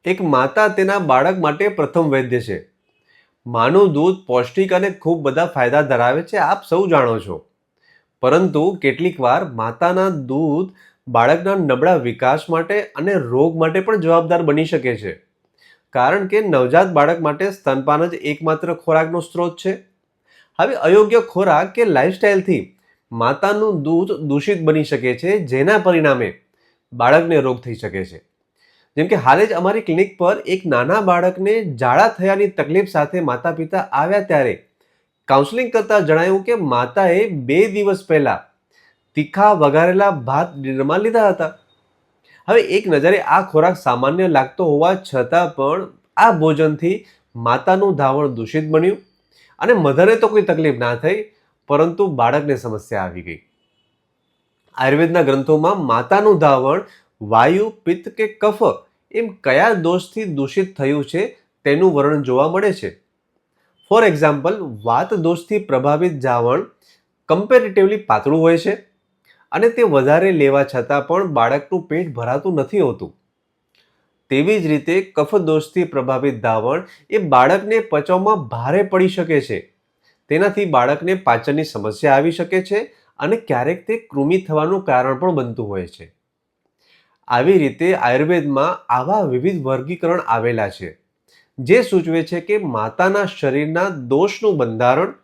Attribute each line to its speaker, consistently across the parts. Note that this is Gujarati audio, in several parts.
Speaker 1: એક માતા તેના બાળક માટે પ્રથમ વૈદ્ય છે. માનું દૂધ પૌષ્ટિક અને ખૂબ બધા ફાયદા ધરાવે છે, આપ સૌ જાણો છો. પરંતુ કેટલીક વાર માતાના દૂધ બાળકના નબળા વિકાસ માટે અને રોગ માટે પણ જવાબદાર બની શકે છે. કારણ કે નવજાત બાળક માટે સ્તનપાન જ એકમાત્ર ખોરાકનો સ્ત્રોત છે. હવે અયોગ્ય ખોરાક કે લાઇફસ્ટાઇલથી માતાનું દૂધ દૂષિત બની શકે છે, જેના પરિણામે બાળકને રોગ થઈ શકે છે. જેમ કે હાલે જ અમારી ક્લિનિક પર એક નાના બાળકને ઝાડા થયાની તકલીફ સાથે માતા પિતા આવ્યા ત્યારે કાઉન્સેલિંગ કરતા જણાયું કે માતાએ 2 દિવસ પહેલા તીખા વઘારેલા ભાત ડિનરમાં લીધા હતા. હવે એક નજરે આ ખોરાક સામાન્ય લાગતો હોવા છતાં પણ આ ભોજનથી માતાનું ધાવણ દૂષિત બન્યું અને મધરે તો કોઈ તકલીફ ના થઈ, પરંતુ બાળકને સમસ્યા આવી ગઈ. આયુર્વેદના ગ્રંથોમાં માતાનું ધાવણ વાયુ, પિત્ત કે કફ એમ કયા દોષથી દૂષિત થયું છે તેનું વર્ણન જોવા મળે છે. ફોર એક્ઝામ્પલ, વાત દોષથી પ્રભાવિત ધાવણ કમ્પેરેટિવલી પાતળું હોય છે અને તે વધારે લેવા છતાં પણ બાળકનું પેટ ભરાતું નથી હોતું. તેવી જ રીતે કફ દોષથી પ્રભાવિત ધાવણ એ બાળકને પચવામાં ભારે પડી શકે છે. તેનાથી બાળકને પાચનની સમસ્યા આવી શકે છે અને ક્યારેક તે કૃમિ થવાનું કારણ પણ બનતું હોય છે. આવી રીતે આયુર્વેદમાં આવા વિવિધ વર્ગીકરણ આવેલા છે, જે સૂચવે છે કે માતાના શરીરના દોષનું બંધારણ,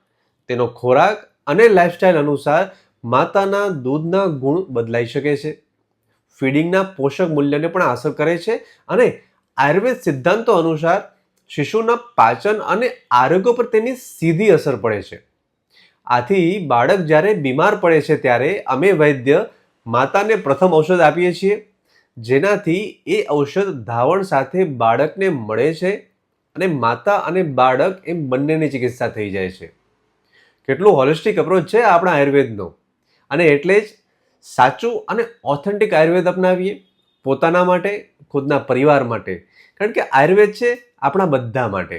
Speaker 1: તેનો ખોરાક અને લાઇફસ્ટાઇલ અનુસાર માતાના દૂધના ગુણ બદલાઈ શકે છે. ફીડિંગના પોષક મૂલ્યને પણ અસર કરે છે અને આયુર્વેદ સિદ્ધાંતો અનુસાર શિશુના પાચન અને આરોગ્ય પર તેની સીધી અસર પડે છે. આથી બાળક જ્યારે બીમાર પડે છે ત્યારે અમે વૈદ્ય માતાને પ્રથમ ઔષધ આપીએ છીએ, જેનાથી એ ઔષધ ધાવણ સાથે બાળકને મળે છે અને માતા અને બાળક એમ બંનેની ચિકિત્સા થઈ જાય છે. કેટલું હોલિસ્ટિક અપ્રોચ છે આપણા આયુર્વેદનો. અને એટલે જ સાચું અને ઓથેન્ટિક આયુર્વેદ અપનાવીએ, પોતાના માટે, ખુદના પરિવાર માટે. કારણ કે આયુર્વેદ છે આપણા બધા માટે.